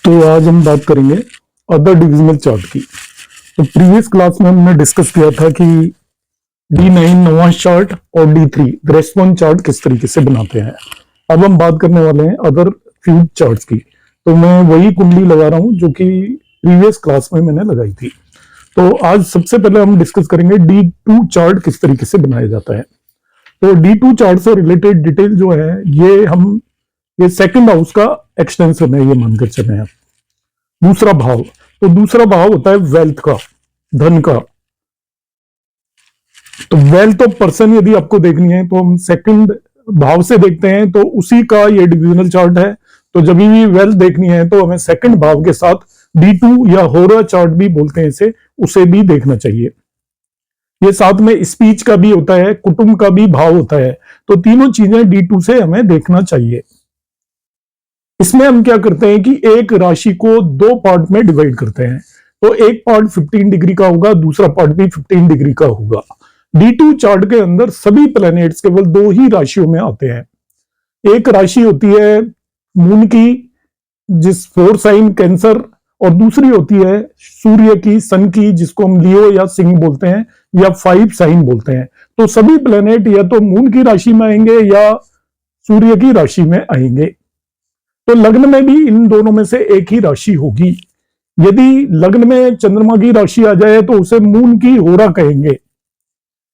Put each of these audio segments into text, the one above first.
तो आज हम बात करेंगे अदर डिविजनल चार्ट की। तो प्रीवियस क्लास में हमने डिस्कस किया था कि D9 नोवास चार्ट और D3 ग्रेस्पोन चार्ट किस तरीके से बनाते हैं। अब हम बात करने वाले हैं अदर फ्यूड चार्ट्स की। तो मैं वही कुंडली लगा रहा हूं जो कि प्रीवियस क्लास में मैंने लगाई थी। तो आज सबसे पहले हम डिस्कस करेंगे D2 चार्ट किस तरीके से बनाया जाता है। तो D2 चार्ट से रिलेटेड डिटेल जो है ये सेकंड हाउस का एक्सटेंशन है, ये मानकर चले आप। दूसरा भाव, तो दूसरा भाव होता है वेल्थ का, धन का। तो वेल्थ ऑफ पर्सन यदि आपको देखनी है तो हम सेकंड भाव से देखते हैं, तो उसी का ये डिविजनल चार्ट है। तो जब भी वेल्थ देखनी है तो हमें सेकंड भाव के साथ D2 या होरा चार्ट भी बोलते हैं इसे, उसे भी देखना चाहिए। ये साथ में स्पीच का भी होता है, कुटुंब का भी भाव होता है। तो तीनों चीजें D2 से हमें देखना चाहिए। इसमें हम क्या करते हैं कि एक राशि को दो पार्ट में डिवाइड करते हैं। तो एक पार्ट 15 डिग्री का होगा, दूसरा पार्ट भी 15 डिग्री का होगा। D2 चार्ट के अंदर सभी प्लैनेट्स केवल दो ही राशियों में आते हैं। एक राशि होती है मून की, जिस 4 साइन कैंसर, और दूसरी होती है सूर्य की, सन की, जिसको हम लियो या सिंह बोलते हैं या 5 साइन बोलते हैं। तो सभी प्लैनेट या तो मून की राशि में आएंगे या सूर्य की राशि में आएंगे। तो लग्न में भी इन दोनों में से एक ही राशि होगी। यदि लग्न में चंद्रमा की राशि आ जाए तो उसे मून की होरा कहेंगे,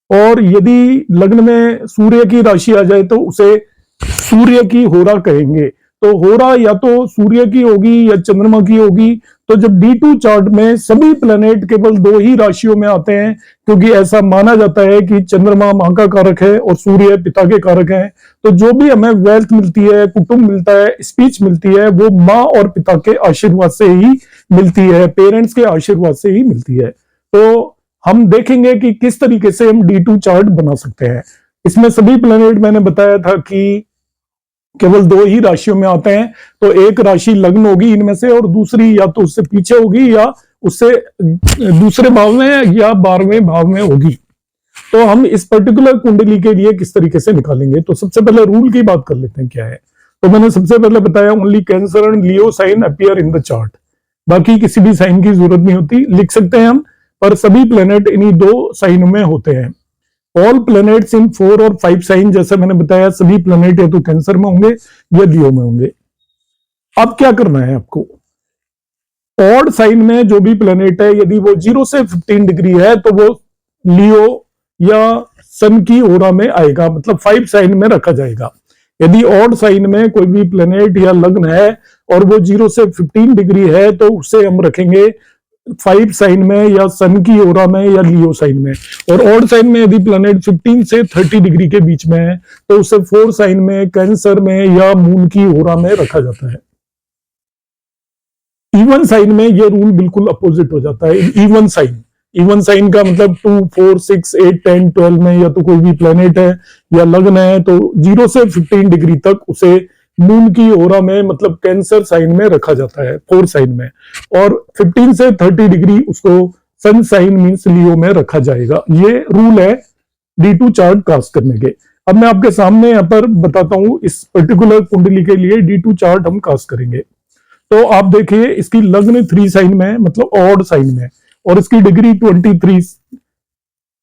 और यदि लग्न में सूर्य की राशि आ जाए तो उसे सूर्य की होरा कहेंगे। तो होरा या तो सूर्य की होगी या चंद्रमा की होगी। तो जब D2 चार्ट में सभी प्लैनेट केवल दो ही राशियों में आते हैं, क्योंकि ऐसा माना जाता है कि चंद्रमा मां का कारक है और सूर्य पिता के कारक है। तो जो भी हमें वेल्थ मिलती है, कुटुंब मिलता है, स्पीच मिलती है, वो माँ और पिता के आशीर्वाद से ही मिलती है, पेरेंट्स के आशीर्वाद से ही मिलती है। तो हम देखेंगे कि किस तरीके से हम D2 चार्ट बना सकते हैं। इसमें सभी प्लैनेट मैंने बताया था कि केवल दो ही राशियों में आते हैं। तो एक राशि लग्न होगी इनमें से, और दूसरी या तो उससे पीछे होगी या उससे दूसरे भाव में या 12वें भाव में होगी। तो हम इस पर्टिकुलर कुंडली के लिए किस तरीके से निकालेंगे, तो सबसे पहले रूल की बात कर लेते हैं क्या है। तो मैंने सबसे पहले बताया only cancer and Leo sign appear in the chart. बाकी किसी भी साइन की जरूरत नहीं होती, लिख सकते हैं हम, पर सभी प्लैनेट इन्हीं दो साइनों में होते हैं। ऑल प्लैनेट्स इन 4 और 5 साइन, जैसे मैंने बताया, सभी प्लैनेट या तो कैंसर में होंगे या लियो में होंगे। अब क्या करना है आपको, ऑड साइन में जो भी प्लैनेट है यदि वो 0 से 15 डिग्री है तो वो लियो या सन की ओरा में आएगा, मतलब 5 साइन में रखा जाएगा। यदि ऑड साइन में कोई भी प्लैनेट या लग्न है और वो 0 से 15 डिग्री है तो उसे हम रखेंगे 5 साइन में या सन की ओरा में या लियो साइन में। और ऑड साइन में यदि प्लैनेट 15 से 30 डिग्री के बीच में है तो उसे 4 साइन में, कैंसर में या मून की ओरा में रखा जाता है। इवन साइन में ये रूल बिल्कुल अपोजिट हो जाता है। इवन साइन का मतलब 2, 4, 6, 8, 10, 12 में या तो कोई भी प्लैनेट है या लग्न है तो 0 से 15 डिग्री तक उसे मून की ओरा में, मतलब कैंसर साइन में रखा जाता है, 4 साइन में। और 15 से 30 डिग्री उसको सन साइन मींस लियो में रखा जाएगा। ये रूल है D2 चार्ट कास्ट करने के। अब मैं आपके सामने यहाँ पर बताता हूं, इस पर्टिकुलर कुंडली के लिए D2 चार्ट हम कास्ट करेंगे। तो आप देखिए इसकी लग्न 3 साइन में, मतलब ऑड साइन में, और इसकी डिग्री 23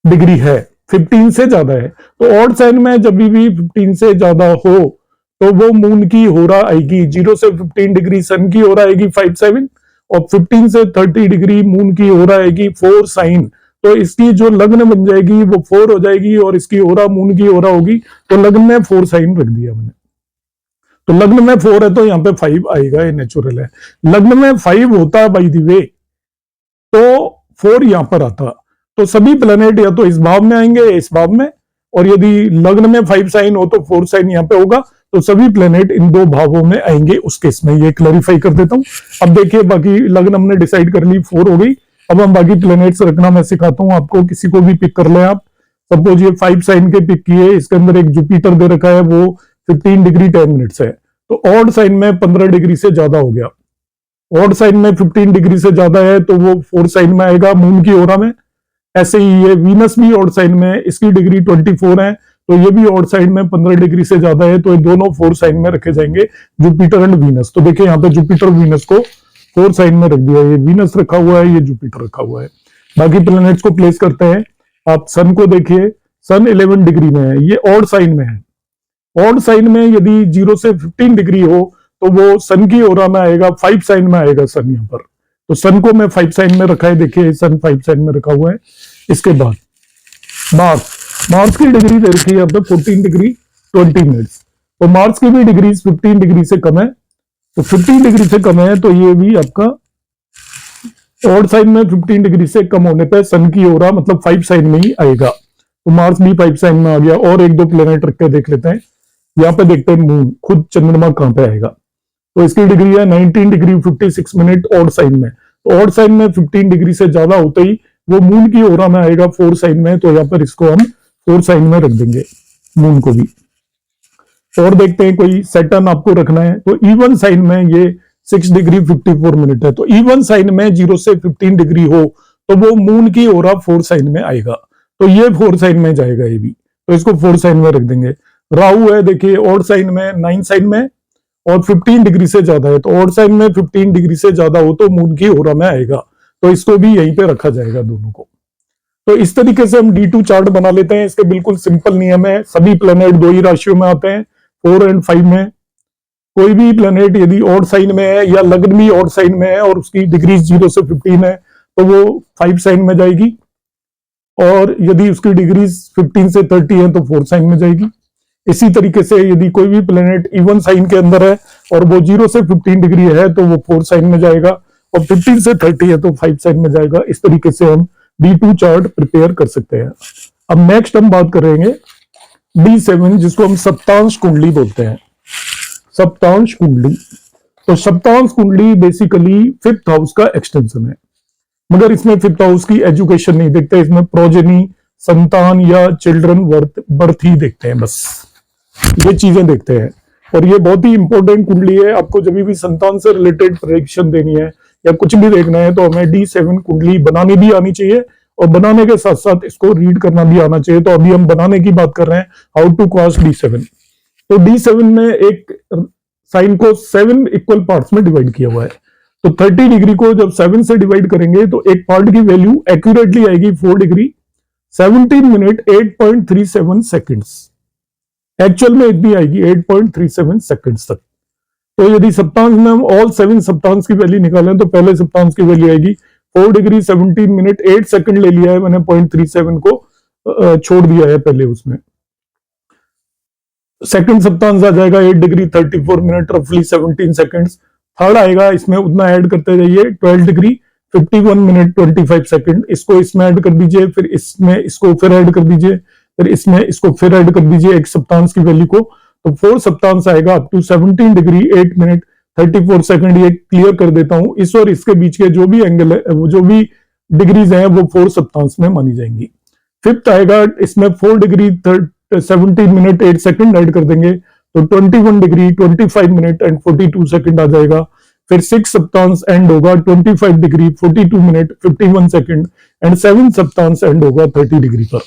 डिग्री है, 15 से ज्यादा है। तो ऑड साइन में जब भी 15 से ज्यादा हो तो वो मून की होरा आएगी। 0 से 15 डिग्री सन की होरा आएगी 5, 7, और 15 से 30 डिग्री मून की होरा आएगी 4 साइन। तो इसकी जो लग्न बन जाएगी वो 4 हो जाएगी और इसकी होरा मून की होरा होगी। तो लग्न में 4 साइन रख दिया मैंने। तो लग्न में 4 है तो यहाँ पे 5 आएगा, ये नेचुरल है। लग्न में 5 होता बाय द वे तो 4 यहां पर आता। तो सभी प्लैनेट या तो इस भाव में आएंगे या इस भाव में, और यदि लग्न में 5 साइन हो तो 4 साइन यहां पे होगा। तो सभी प्लैनेट इन दो भावों में आएंगे उस केस में। ये क्लैरिफाई कर देता हूं। अब देखिए बाकी लग्न हमने डिसाइड कर ली, 4 हो गई। अब हम बाकी प्लैनेट्स रखना मैं सिखाता हूं आपको, किसी को भी पिक कर ले आप। सपोज ये 5 साइन के पिक किए, इसके अंदर एक जुपिटर दे रखा है, वो 15 डिग्री 10 मिनट्स है। तो ऑड साइन में 15 डिग्री से ज्यादा हो गया। ऑड साइन में 15 डिग्री से ज्यादा है तो वो 4 साइन में आएगा मून की ओरा में। ऐसे ही ये वीनस भी ऑड साइन में, इसकी डिग्री 24 है तो ये भी ऑड साइन में 15 डिग्री से ज्यादा है, तो ये दोनों 4 साइन में रखे जाएंगे, जुपिटर एंड वीनस। तो देखिए यहाँ पे जुपिटर वीनस को 4 साइन में रख दिया, ये वीनस रखा हुआ है, ये जुपिटर रखा हुआ है। बाकी प्लैनेट्स को प्लेस करते हैं। आप सन को देखिए, सन 11 डिग्री में है, ये ऑड साइन में है। ऑड साइन में यदि 0 से 15 डिग्री हो तो वो सन की ओरा में आएगा, 5 साइन में आएगा सन यहाँ पर। तो सन को मैं 5 साइन में रखा है, देखिए सन 5 साइन में रखा हुआ है। इसके बाद मार्स की डिग्री दे रखी है अब 14 डिग्री 20 मिनट्स। तो मार्स की भी डिग्री 15 डिग्री से कम है, तो 15 डिग्री से कम है तो ये भी आपका ऑड साइन में 15 डिग्री से कम होने पे सन की ओरा मतलब 5 साइन में ही आएगा। तो मार्स भी 5 साइन में आ गया। और एक दो प्लेनेट रख के देख लेते हैं। यहाँ पे देखते हैं मून, खुद चंद्रमा कहां पे आएगा। तो इसकी डिग्री है 19 डिग्री 56 मिनट ऑड साइन में। तो ऑड साइन में 15 डिग्री से ज्यादा होते ही वो मून की ओरा में आएगा 4 साइन में। तो यहाँ पर इसको हम 4 साइन में रख देंगे मून को भी। और देखते हैं कोई सैटर्न आपको रखना है तो इवन साइन में ये 6 डिग्री 54 मिनट है। तो इवन साइन में 0 से 15 डिग्री हो तो वो मून की ओरा 4 साइन में आएगा। तो ये 4 साइन में जाएगा ये भी, तो इसको 4 साइन में रख देंगे। राहु है देखिए ऑड साइन में 9 साइन में और 15 डिग्री से ज्यादा है। तो ऑड साइन में 15 डिग्री से ज्यादा हो तो मून की ओरा में आएगा। तो इसको भी यहीं पे रखा जाएगा दोनों को। तो इस तरीके से हम D2 चार्ट बना लेते हैं। इसके बिल्कुल सिंपल नियम है। सभी प्लेनेट 2 ही राशियों में आते हैं, 4 और 5 में। कोई भी प्लेनेट यदि ऑड साइन में है या लग्न भी ऑड साइन में है और उसकी डिग्री 0 से 15 है तो वो 5 साइन में जाएगी। और यदि उसकी डिग्री 15 से 30 है तो 4 साइन में जाएगी। इसी तरीके से यदि कोई भी प्लेनेट इवन साइन के अंदर है और वो 0 से 15 डिग्री है तो वो 4 साइन में जाएगा, और 15 से 30 है तो 5 साइन में जाएगा। इस तरीके से हम D2 चार्ट प्रिपेयर कर सकते हैं। अब नेक्स्ट हम बात करेंगे D7, जिसको हम सप्तांश कुंडली बोलते हैं। सप्तांश कुंडली, तो सप्तांश कुंडली बेसिकली 5th हाउस का एक्सटेंशन है, मगर इसमें 5th हाउस की एजुकेशन नहीं देखते। इसमें प्रोजेनी, संतान या चिल्ड्रन बर्थ ही देखते हैं, बस ये चीजें देखते हैं। और ये बहुत ही इंपॉर्टेंट कुंडली है। आपको जब भी संतान से रिलेटेड प्रेडिक्शन देनी है या कुछ भी देखना है तो हमें D7 कुंडली बनानी भी आनी चाहिए, और बनाने के साथ साथ इसको रीड करना भी आना चाहिए। तो अभी हम बनाने की बात कर रहे हैं, हाउ टू कास्ट D7। तो D7 में एक साइन को 7 इक्वल पार्ट्स में डिवाइड किया हुआ है। तो 30 डिग्री को जब 7 से डिवाइड करेंगे तो एक पार्ट की वैल्यू एक्यूरेटली आएगी 4 डिग्री 17 मिनट 8.37 सेकेंड्स। एक्चुअल में इतनी आएगी 8.37 सेकेंड्स तक। तो यदि सप्तांश में हम ऑल 7 सप्तांश की वैल्यू निकालें तो पहले सप्तांश की वैल्यू आएगी 4 डिग्री 17 मिनट 8 सेकंड ले लिया है मैंने, 0.37 को छोड़ दिया है पहले उसमें। सेकंड सप्तांश आ जाएगा 8 डिग्री 34 मिनट रफली 17 सेकंड्स। थर्ड आएगा, इसमें उतना ऐड करते जाइए, 12 डिग्री 51 मिनट 25 सेकंड। इसको इसमें ऐड कर दीजिए, फिर इसमें इसको फिर ऐड कर दीजिए, फिर इसमें इसको फिर ऐड कर दीजिए एक सप्तांश की वैल्यू को। तो 4 सप्तांश आएगा up to 17 degree 8 minute 34 second. ये क्लियर कर देता हूं, इस और इसके बीच के जो भी एंगल है, वो जो भी डिग्रीज हैं वो 4 सप्तांश में मानी जाएंगी। फिफ्थ आएगा, इसमें 4 डिग्री 17 मिनट 8 सेकंड ऐड कर देंगे तो 21 डिग्री 25 मिनट एंड 42 सेकंड आ जाएगा। फिर 6 सप्तांश एंड होगा 25 डिग्री 42 मिनट 51 सेकंड एंड 7 सप्तांश एंड होगा 30 डिग्री पर।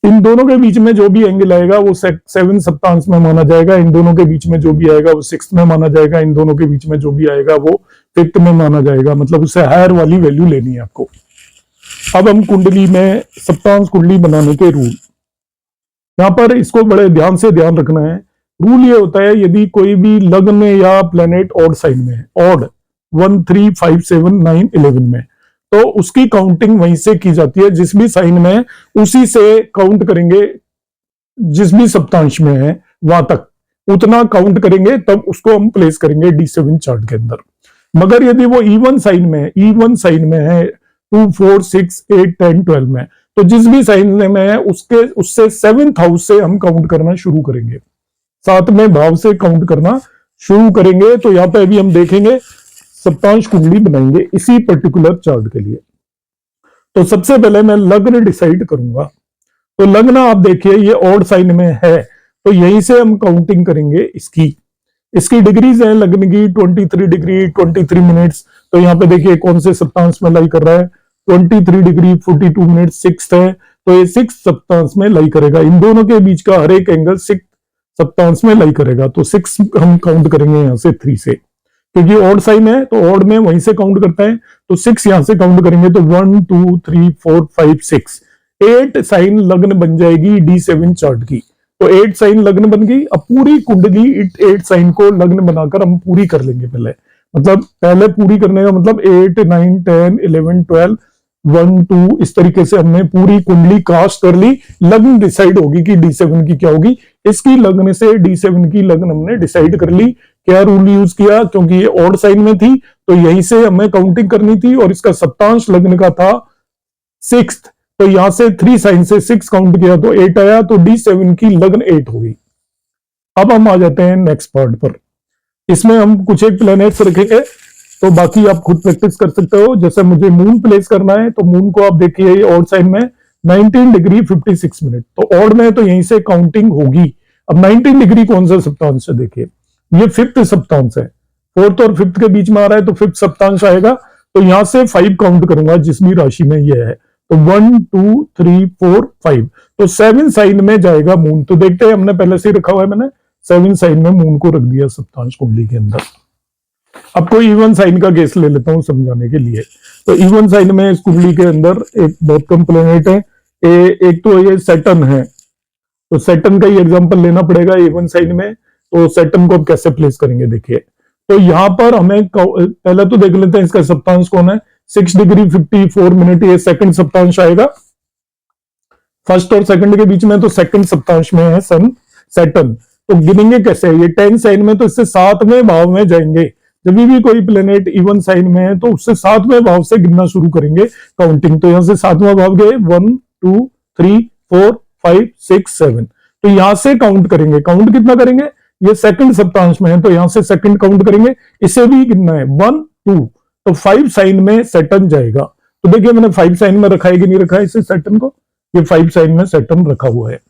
इन दोनों के बीच में जो भी एंगल आएगा वो 7 सप्तांश में माना जाएगा। इन दोनों के बीच में जो भी आएगा वो 6 में माना जाएगा। इन दोनों के बीच में जो भी आएगा वो 5th में माना जाएगा। मतलब उससे हायर वाली वैल्यू लेनी है आपको। अब हम कुंडली में सप्तांश कुंडली बनाने के रूल, यहां पर इसको बड़े ध्यान से ध्यान रखना है। रूल ये होता है, यदि कोई भी लग्न या प्लेनेट ऑड साइन में है, ऑड 1 3 5 7 9 11 में, तो उसकी काउंटिंग वहीं से की जाती है। जिस भी साइन में उसी से काउंट करेंगे, जिस भी सप्तांश में है वहां तक उतना काउंट करेंगे, तब उसको हम प्लेस करेंगे D7 चार्ट के अंदर। मगर यदि वो इवन साइन में है 2 4 6 8 10 12 में, तो जिस भी साइन में है उससे 7th हाउस से हम काउंट करना शुरू करेंगे, 7वें भाव से काउंट करना शुरू करेंगे। तो यहाँ पे अभी हम देखेंगे, सप्तांश कुंडली बनाएंगे इसी पर्टिकुलर चार्ट के लिए। तो सबसे पहले मैं लग्न डिसाइड करूंगा। तो लग्न आप देखिए ये ऑड साइन में है, तो यहीं से हम काउंटिंग करेंगे। इसकी डिग्रीज है लग्न की 23 डिग्री 23 मिनट्स। तो यहाँ पे देखिए कौन से सप्तांश में लाई कर रहा है, 23 डिग्री 42 मिनट 6th है, तो ये 6 सप्तांश में लाई करेगा। इन दोनों के बीच का हर एक एंगल 6 सप्तांश में लाई करेगा। तो 6 हम काउंट करेंगे यहां से 3 से। क्योंकि ऑड साइन है तो ऑड में वहीं से काउंट करता है, तो 6 यहां से काउंट करेंगे तो 1 2 3 4 5 6, 8 साइन लग्न बन जाएगी D7 चार्ट की। तो 8 साइन लग्न बन गई। अब पूरी कुंडली 8 साइन को लग्न बनाकर हम पूरी कर लेंगे पहले, मतलब पहले पूरी करने का मतलब 8 9 10 11 12 1 2 इस तरीके से हमने पूरी कुंडली कास्ट कर ली। लग्न डिसाइड होगी कि D7 की क्या होगी। इसकी लग्न से D7 की लग्न हमने डिसाइड कर ली। क्या रूल यूज किया, क्योंकि ये ऑड साइन में थी तो यहीं से हमें काउंटिंग करनी थी और इसका सप्तांश लग्न का था 6, तो यहां से 3 साइन से 6 काउंट किया तो 8 आया, तो D7 की लग्न 8 हो गई। अब हम आ जाते हैं नेक्स्ट पार्ट पर। इसमें हम कुछ एक प्लैनेट्स रखेंगे, तो बाकी आप खुद प्रैक्टिस कर सकते हो। जैसे मुझे मून प्लेस करना है तो मून को आप देखिए ऑड साइन में 19 डिग्री 56 मिनट, तो ऑड में तो यहीं से काउंटिंग होगी। अब 19 डिग्री कौन सा सप्तांश है, देखिए ये 5th सप्तांश है, 4th और 5th के बीच में आ रहा है तो 5th सप्तांश आएगा। तो यहां से 5 काउंट करूंगा जिस भी राशि में ये है, तो 1 2 3 4 5, तो 7 साइन में जाएगा मून। तो देखते हैं, हमने पहले से ही रखा हुआ है, मैंने 7 साइन में मून को रख दिया सप्तांश कुंडली के अंदर। अब कोई इवन साइन का केस ले लेता हूं समझाने के लिए। तो इवन साइन में इस कुंडली के अंदर एक बहुत कम प्लेनेट है, एक तो ये सैटर्न है, तो सैटर्न का ही एग्जांपल लेना पड़ेगा इवन साइन में। तो सैटर्न को अब कैसे प्लेस करेंगे, देखिए तो यहां पर हमें पहले तो देख लेते हैं इसका सप्तांश कौन है। 6 डिग्री 54 मिनट ये सेकंड सप्तांश आएगा, फर्स्ट और सेकंड के बीच में, तो सेकंड सप्तांश में है सन सैटर्न। तो गिनेंगे कैसे, ये 10 साइन में तो इससे 7वें भाव में जाएंगे। जब भी कोई प्लेनेट इवन साइन में है तो उससे 7वें भाव से गिनना शुरू करेंगे काउंटिंग। तो यहां से 7वां भाव गए 1 2 3 4 5 6 7, तो यहां से काउंट करेंगे। काउंट कितना करेंगे, ये सेकंड सप्तांश में है तो यहां से सेकंड काउंट करेंगे, इसे भी गिनना है 1 2, तो 5 साइन में सैटर्न जाएगा। तो देखिए मैंने 5 साइन में रखा है कि नहीं रखा है इसे सैटर्न को, ये 5 साइन में सैटर्न रखा हुआ है।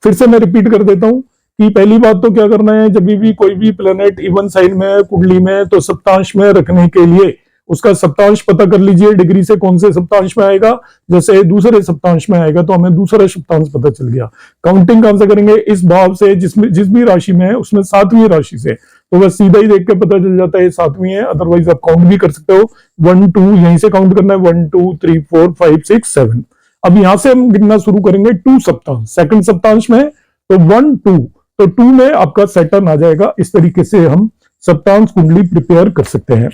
फिर से मैं रिपीट कर देता हूं कि पहली बात तो क्या करना है, जब भी कोई भी प्लेनेट इवन साइन में कुंडली में, तो सप्तांश में रखने के लिए उसका सप्तांश पता कर लीजिए डिग्री से कौन से सप्तांश में आएगा। जैसे दूसरे सप्तांश में आएगा तो हमें दूसरा सप्तांश पता चल गया। काउंटिंग कहां से करेंगे, इस भाव से जिसमें जिस भी राशि में है उसमें 7वीं राशि से, तो बस सीधा ही देख के पता चल जाता है 7वीं है। अदरवाइज आप काउंट भी कर सकते हो, 1 2 यहीं से काउंट करना है, 1 2 3 4 5 6 7। अब यहां से हम गिनना शुरू करेंगे 2 सप्तांश, सेकंड सप्तांश में तो 1 2, तो 2 में आपका सैटर्न आ जाएगा। इस तरीके से हम सप्तांश कुंडली प्रिपेयर कर सकते हैं।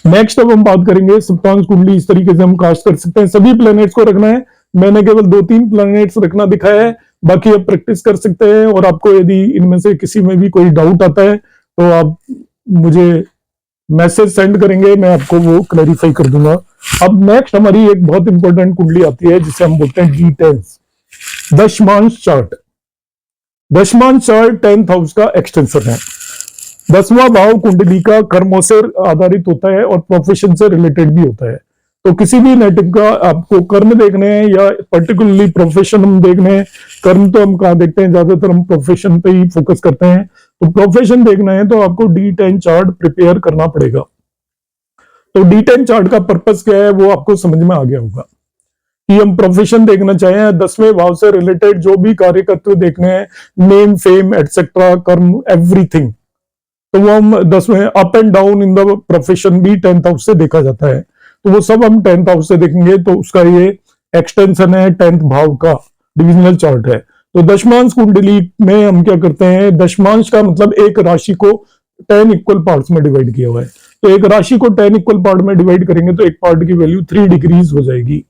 नेक्स्ट अब हम बात करेंगे सप्तांश कुंडली इस तरीके से हम कास्ट कर सकते हैं। सभी प्लैनेट्स को रखना है, मैंने केवल 2-3 प्लैनेट्स रखना दिखाया है, बाकी आप प्रैक्टिस कर सकते हैं। और आपको यदि इनमें से किसी में भी कोई डाउट आता है तो आप मुझे मैसेज सेंड करेंगे, मैं आपको वो क्लैरिफाई कर दूंगा। अब नेक्स्ट हमारी एक बहुत इंपॉर्टेंट कुंडली आती है जिसे हम बोलते हैं D10 दशमांश चार्ट। दशमांश चार्ट 10th हाउस का एक्सटेंशन है। 10वां भाव कुंडली का कर्मों से आधारित होता है और प्रोफेशन से रिलेटेड भी होता है। तो किसी भी नेटिव का आपको कर्म देखने हैं या पर्टिकुलरली प्रोफेशन हम देखने हैं, कर्म तो हम कहाँ देखते हैं, ज्यादातर हम प्रोफेशन पे ही फोकस करते हैं। तो प्रोफेशन देखना है तो आपको D10 चार्ट प्रिपेयर करना पड़ेगा। तो D10 चार्ट का पर्पस क्या है वो आपको समझ में आ गया होगा कि हम प्रोफेशन देखना चाहें, 10वें भाव से रिलेटेड जो भी कार्यकर्तव्य देखने हैं, नेम फेम एटसेट्रा कर्म एवरीथिंग, तो वो हम 10वें up and down in the profession भी 10th हाउस से देखा जाता है। तो वो सब हम 10th हाउस से देखेंगे। तो उसका ये एक्सटेंशन है 10th भाव का डिविजनल चार्ट है। तो दशमांश कुंडली में हम क्या करते हैं, दशमांश का मतलब एक राशि को 10 इक्वल पार्ट्स में डिवाइड किया हुआ है। तो एक राशि को 10 इक्वल पार्ट में डिवाइड करेंगे तो एक पार्ट की वैल्यू 3 डिग्रीज हो जाएगी।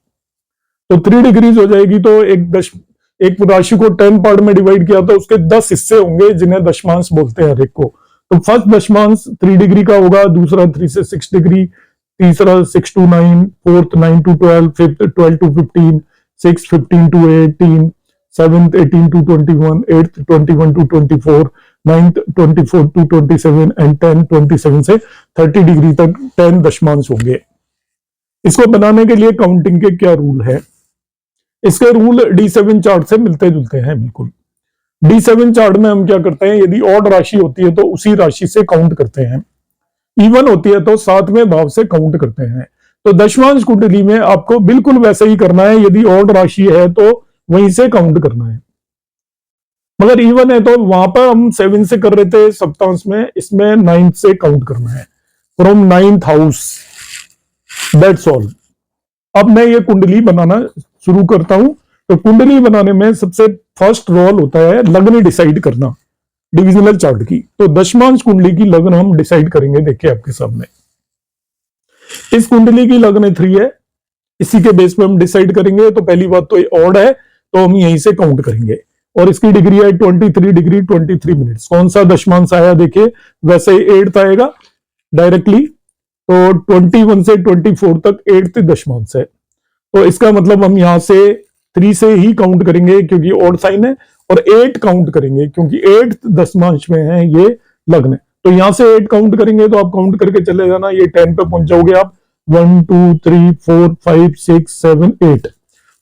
तो 3 डिग्रीज हो जाएगी तो एक राशि को 10 पार्ट में डिवाइड किया तो उसके 10 हिस्से होंगे जिन्हें दशमांश बोलते हैं हर एक को। तो फर्स्ट दशमांश 3 डिग्री का होगा, दूसरा 3 से 6 डिग्री, तीसरा 6 to 9, fourth 9 to 12, fifth 12 to 15, six 15 to 18, seventh 18 to 21, eighth 21 to 24, ninth 24 to 27 and 10 27 से 30 डिग्री तक 10 दशमांश होंगे। इसको बनाने के लिए काउंटिंग के क्या रूल है, इसके रूल D7 चार्ट से मिलते जुलते हैं बिल्कुल। D7 चार्ट में हम क्या करते हैं, यदि ऑड राशि होती है तो उसी राशि से काउंट करते हैं, इवन होती है तो 7वें भाव से काउंट करते हैं। तो दशमांश कुंडली में आपको बिल्कुल वैसे ही करना है, यदि ऑड राशि है तो वहीं से काउंट करना है। मगर इवन है तो वहां पर हम 7 से कर रहे थे सप्तांश में, इसमें 9 से काउंट करना है, from 9th house, that's all. अब मैं ये कुंडली बनाना शुरू करता हूं। तो कुंडली बनाने में सबसे फर्स्ट रोल होता है लग्न डिसाइड करना डिविजनल चार्ट की। तो दशमांश कुंडली की लग्न हम डिसाइड करेंगे, देखिए आपके सामने इस कुंडली की लग्न 3 है, इसी के बेस पे हम डिसाइड करेंगे। तो पहली बात तो ये ऑड है, तो हम यहीं से काउंट करेंगे, और इसकी डिग्री है 23 डिग्री 23 मिनट्स। कौन सा दशमांश आया देखिए, वैसे 8th आएगा डायरेक्टली, तो 21 से 24 तक 8th दशमांश है। तो इसका मतलब हम यहां से 3 से ही काउंट करेंगे क्योंकि ऑड साइन है, और 8 काउंट करेंगे क्योंकि 8th दशमांश में है ये लग्न। तो यहां से 8 काउंट करेंगे, तो आप काउंट करके चले जाना, ये 10 पे पहुंच जाओगे आप। 1 2 3 4 5 6 7 8,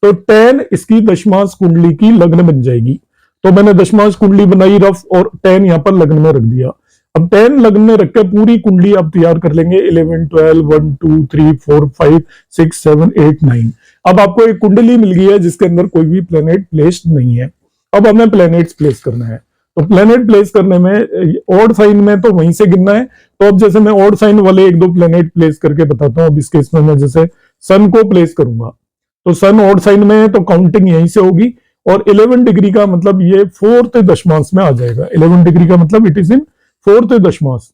तो 10 इसकी दशमांश कुंडली की लग्न बन जाएगी। तो मैंने दशमांश कुंडली बनाई रफ, और 10 यहां पर लग्न में रख दिया। अब 10 लग्न में रख के पूरी कुंडली आप तैयार कर लेंगे, 11 12 1 2 3 4 5 6 7 8 9। अब आपको एक कुंडली मिल गई है जिसके अंदर कोई भी प्लेनेट प्लेस्ड नहीं है। अब हमें प्लेनेट्स प्लेस करना है। तो प्लेनेट प्लेस करने में ऑड साइन में तो वहीं से गिनना है। तो अब जैसे मैं ऑड साइन वाले 1-2 प्लेनेट प्लेस करके बताता हूँ। अब इस केस में मैं जैसे सन को प्लेस करूंगा, तो सन ऑड साइन में है तो काउंटिंग यहीं से होगी, और 11 डिग्री का मतलब ये 4th दशमांश में आ जाएगा। 11 डिग्री का मतलब इट इज इन 4th दशमांश।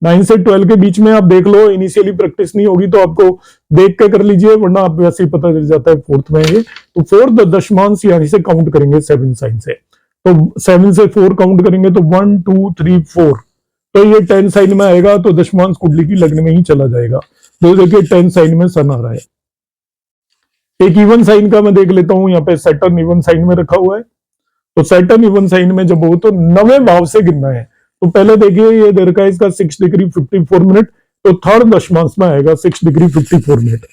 9 से 12 के बीच में आप देख लो, इनिशियली प्रैक्टिस नहीं होगी तो आपको देख के कर लीजिए, वरना आप वैसे ही पता चल जाता है 4th में ये। तो 4th दशमांश यहां से काउंट करेंगे 7 साइन से। तो 7 से 4 काउंट करेंगे तो 1 2 3 4, तो ये 10 साइन में आएगा, तो दशमांश कुंडली की लग्न में ही चला जाएगा। तो देखिए 10 साइन में सन आ रहा है। एक इवन साइन का मैं देख लेता हूं, यहाँ पे सैटर्न इवन साइन में रखा हुआ है। तो सैटर्न इवन साइन में जब हो तो 9वें भाव से गिनना है। तो पहले देखिए ये दे रखा है इसका 6 डिग्री 54 मिनट, तो 3rd दशमांश में आएगा 6 डिग्री 54 मिनट।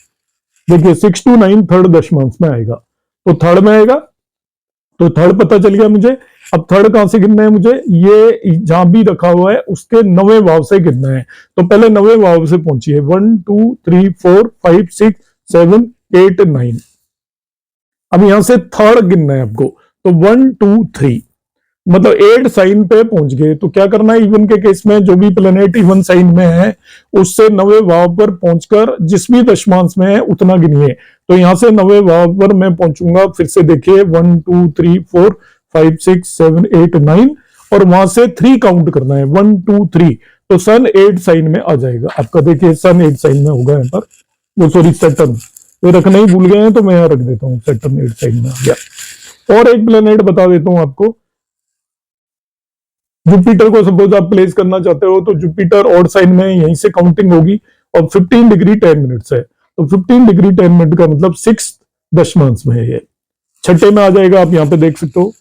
देखिए 6 to 9 3rd दशमांश में आएगा, तो 3rd में आएगा। तो 3rd पता चल गया मुझे। अब 3rd कहां से गिनना है मुझे, ये जहां भी रखा हुआ है उसके 9वें भाव से गिनना है। तो पहले 9वें भाव से पहुंचिए, 1 2 3 4 5 6 7 8 9। अब यहां से 3rd गिनना है आपको, तो 1 2 3, मतलब 8 साइन पे पहुंच गए। तो क्या करना है, इवन के केस में जो भी प्लेनेट इवन साइन में है उससे 9वें भाव पर पहुंचकर जिस भी दशमांश में है उतना गिनिए। तो यहां से 9वें भाव पर मैं पहुंचूंगा, फिर से देखिए 1 2 3 4 5 6 7 8 9, और वहां से 3 काउंट करना है, 1 2 3। तो सन 8 साइन में आ जाएगा आपका। देखिए सन 8 साइन में होगा यहाँ पर, वो सॉरी सैटर्न, ये रखना ही भूल गए हैं तो मैं यहाँ रख देता हूँ, सैटर्न 8 साइन में आ गया। और एक प्लेनेट बता देता हूं आपको, जुपिटर को सपोज आप प्लेस करना चाहते हो, तो जुपिटर ऑड साइन में यहीं से काउंटिंग होगी, और 15 डिग्री 10 मिनट्स है। तो 15 डिग्री 10 मिनट का मतलब 6 दशमांश में है, ये 6ठे में आ जाएगा। आप यहाँ पे देख सकते हो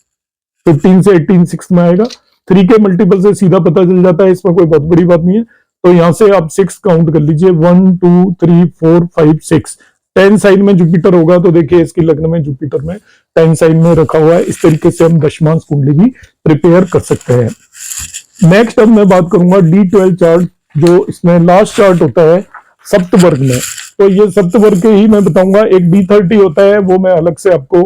15 से 18 6 में आएगा। 3 के मल्टीपल से सीधा पता चल जाता है, इसमें कोई बहुत बड़ी बात नहीं है। तो यहां से आप 6 काउंट कर लीजिए, 1 2 3 4 5 6। 10 साइन में जुपिटर होगा, तो देखिए इसकी लग्न में जुपिटर में 10 साइन में रखा हुआ है। इस तरीके से हम दशमांश कुंडली भी प्रिपेयर कर सकते हैं। नेक्स्ट अब मैं बात करूंगा D12 चार्ट, जो इसमें लास्ट चार्ट होता है सप्तवर्ग में। तो ये सप्तवर्ग के ही मैं बताऊंगा। एक D30 होता है, वो मैं अलग से आपको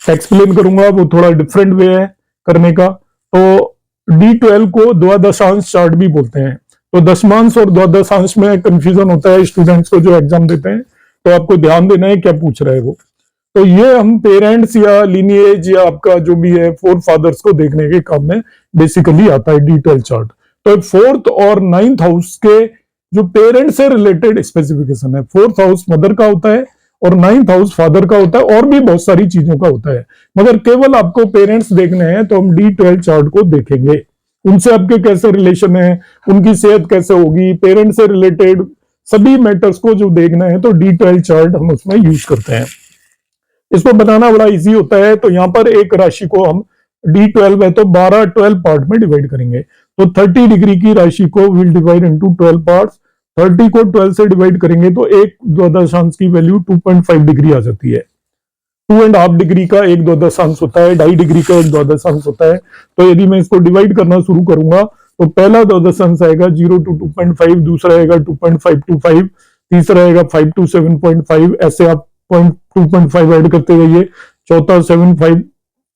एक्सप्लेन करूंगा, वो थोड़ा डिफरेंट वे है करने का। तो D12 को द्वादशांश चार्ट भी बोलते हैं। तो दशमांश और द्वादशांश में कंफ्यूजन होता है स्टूडेंट्स को जो एग्जाम देते हैं, तो आपको ध्यान देना है क्या पूछ रहे हैं वो। तो ये हम पेरेंट्स या लिनिएज या आपका जो भी है फोर फादर्स को देखने के काम में बेसिकली आता है D12 चार्ट। तो 4th और 9th हाउस के जो पेरेंट्स से रिलेटेड स्पेसिफिकेशन है, 4th हाउस मदर का होता है और 9th हाउस फादर का होता है, और भी बहुत सारी चीजों का होता है, मगर केवल आपको पेरेंट्स देखने हैं तो हम D12 चार्ट को देखेंगे। उनसे आपके कैसे रिलेशन है, उनकी सेहत कैसे होगी, पेरेंट्स से रिलेटेड सभी मैटर्स को जो देखना है तो D12 चार्ट हम उसमें यूज करते हैं। इसको बनाना बड़ा इजी होता है। तो यहाँ पर एक राशि को हम D12 है तो 12 पार्ट में डिवाइड करेंगे। तो 30 डिग्री की राशि को विल डिवाइड इनटू 12 पार्ट्स। 30 को 12 से डिवाइड करेंगे तो एक द्वादशांश की वैल्यू 2.5 डिग्री आ जाती है। 2.5 डिग्री का एक द्वादशांश होता है, 2.5 डिग्री का एक द्वादशांश होता है। तो यदि मैं इसको डिवाइड करना शुरू करूंगा तो पहला द्वादशांश आएगा 0 to 2.5, दूसरा आएगा 2.5 to 5, तीसरा आएगा 5 to 7.5, ऐसे आप 2.5 ऐड करते जाइए, चौथा 7.5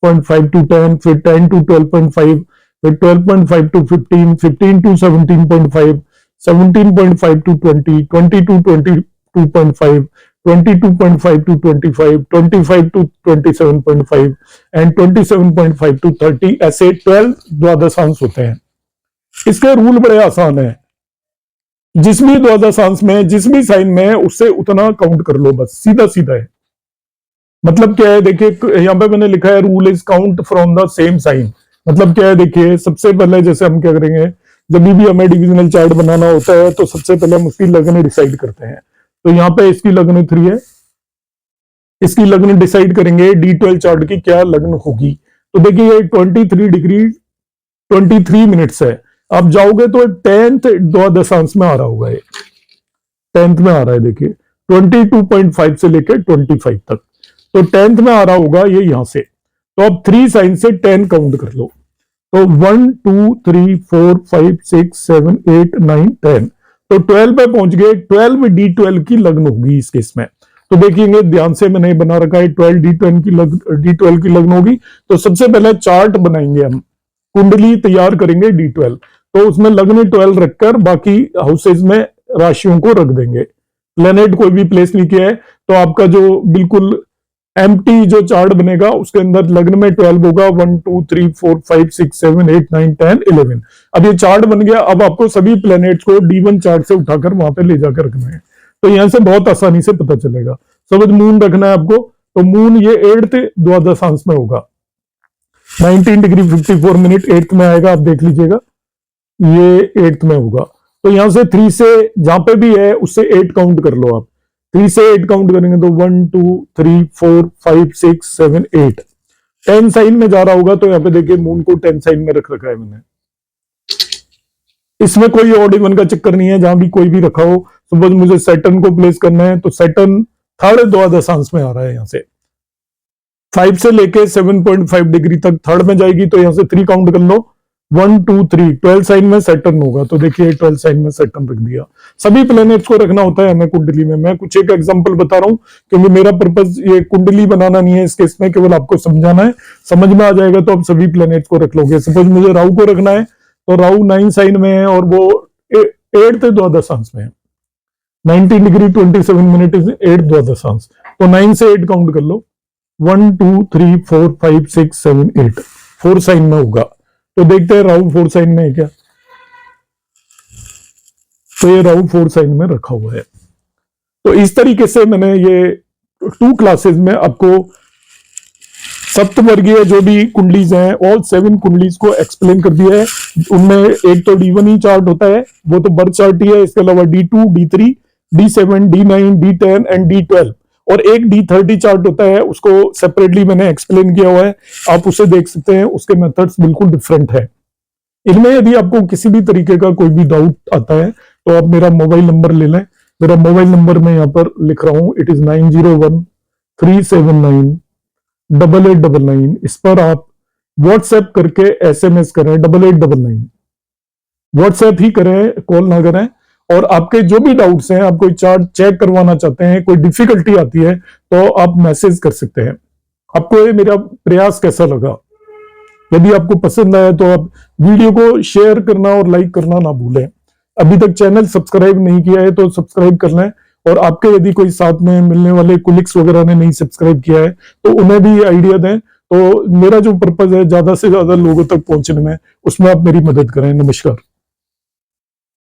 12.5 टू 10, फिर 10 टू 12.5, फिर 12.5 to 15, 15 to 17.5, 17.5 to 20, 20 to 22.5, 22.5 to 25, 25 to 27.5 and 27.5 to 30, ऐसे 12 द्वादशांश होते हैं। इसके रूल बड़े आसान है, जिस भी द्वादशांश में जिस भी साइन में है उससे उतना काउंट कर लो, बस सीधा सीधा है। मतलब क्या है, देखिए यहां पे मैंने लिखा है rule is count from the same sign. मतलब क्या है, देखिए सबसे पहले जैसे हम क्या करेंगे, जब भी हमें डिविजनल चार्ट बनाना होता है तो सबसे पहले हम उसकी लग्न डिसाइड करते हैं। तो यहाँ पे इसकी लग्न 3 है, इसकी लग्न डिसाइड करेंगे D12 चार्ट की क्या लग्न होगी। तो देखिए ये 23 डिग्री 23 मिनट्स है। आप जाओगे तो 10th द्वादशांश में आ रहा होगा, ये 10th में आ रहा है, देखिए 22.5 से लेकर 25 तक। तो 10th में आ रहा होगा ये यहां से। तो अब 3 साइन से 10 काउंट कर लो। तो 1 2 3 4 5 6 7 8 9 10, तो 12 पे पहुंच गए। 12 D12 की लग्न होगी इस केस में। तो देखिएंगे ध्यान से मैंने बना रखा है 12 D12 की लग्न होगी। तो सबसे पहले चार्ट बनाएंगे हम, कुंडली तैयार करेंगे D12। तो उसमें लग्न 12 रखकर बाकी हाउसेज में राशियों को रख देंगे। प्लेनेट कोई भी प्लेस नहीं किया है, तो आपका जो बिल्कुल एम्प्टी जो चार्ट बनेगा उसके अंदर लग्न में 12 होगा। 1 2 3 4 5 6 7 8 9 10 11। अब ये चार्ट बन गया। अब आपको सभी प्लैनेट्स को D1 चार्ट से उठाकर वहां पे ले जाकर रखना है। तो यहां से बहुत आसानी से पता चलेगा। सपोज मून रखना है आपको, तो मून ये 8th द्वादशांश में होगा। 19 डिग्री 54 मिनट 8th में आएगा, आप देख लीजिएगा ये 8th में होगा। तो यहां से 3 से जहां पे भी है उससे 8 काउंट कर लो आप। 3 से 8 काउंट करेंगे तो 1 2 3 4 5 6 7 8 10 साइन में जा रहा होगा। तो यहाँ पे देखिए मून को 10 साइन में रख रखा है मैंने। इसमें कोई ऑड इवन का चक्कर नहीं है, जहां भी कोई भी रखा हो। सपोज मुझे सैटर्न को प्लेस करना है तो सैटर्न 3rd द्वादशांश में आ रहा है। यहां से 5 से लेके 7.5 डिग्री तक 3rd में जाएगी। तो यहां से 3 काउंट कर लो, 1 2 3 12 साइन में सैटर्न होगा। तो देखिए 12 साइन में सैटर्न रख दिया। सभी प्लैनेट्स को रखना होता है हमें कुंडली में। मैं कुछ एक एग्जांपल बता रहा हूं क्योंकि मेरा पर्पस ये कुंडली बनाना नहीं है, इस केस में केवल आपको समझाना है। समझ में आ जाएगा तो आप सभी प्लैनेट्स को रख लोगे। सपोज मुझे राहु को रखना है तो राहु 9 साइन में है और वो 8th द्वादशांश में है। 19 डिग्री 27 मिनट 8th द्वादशांश। तो 9 से 8 काउंट कर लो, 1 2 3 4 5 6 7 8 4 साइन में होगा। तो देखते हैं राहु 4 साइन में है क्या। तो ये राहु 4 साइन में रखा हुआ है। तो इस तरीके से मैंने ये 2 क्लासेस में आपको सप्तवर्गीय जो भी कुंडलीज हैं ऑल 7 कुंडलीज को एक्सप्लेन कर दिया है। उनमें एक तो D1 ही चार्ट होता है, वो तो बर्थ चार्ट ही है। इसके अलावा D2 D3 D7 D9 D10 and D12 और एक D30 चार्ट होता है, उसको सेपरेटली मैंने एक्सप्लेन किया हुआ है, आप उसे देख सकते हैं। उसके मेथड्स बिल्कुल डिफरेंट है। इनमें यदि आपको किसी भी तरीके का कोई भी डाउट आता है तो आप मेरा मोबाइल नंबर ले लें। मेरा मोबाइल नंबर मैं यहाँ पर लिख रहा हूं, इट इज 9013798899। इस पर आप व्हाट्सएप करके SMS करें 8899। व्हाट्सएप ही करें, कॉल ना करें। और आपके जो भी डाउट्स हैं, आप कोई चार्ट चेक करवाना चाहते हैं, कोई डिफिकल्टी आती है तो आप मैसेज कर सकते हैं। आपको ये मेरा प्रयास कैसा लगा? यदि आपको पसंद आया तो आप वीडियो को शेयर करना और लाइक करना ना भूलें। अभी तक चैनल सब्सक्राइब नहीं किया है तो सब्सक्राइब कर लें। और आपके यदि कोई साथ में मिलने वाले कुलिक्स वगैरह ने नहीं सब्सक्राइब किया है तो उन्हें भी आइडिया दें। तो मेरा जो पर्पज है ज्यादा से ज्यादा लोगों तक पहुंचने में, उसमें आप मेरी मदद करें। नमस्कार।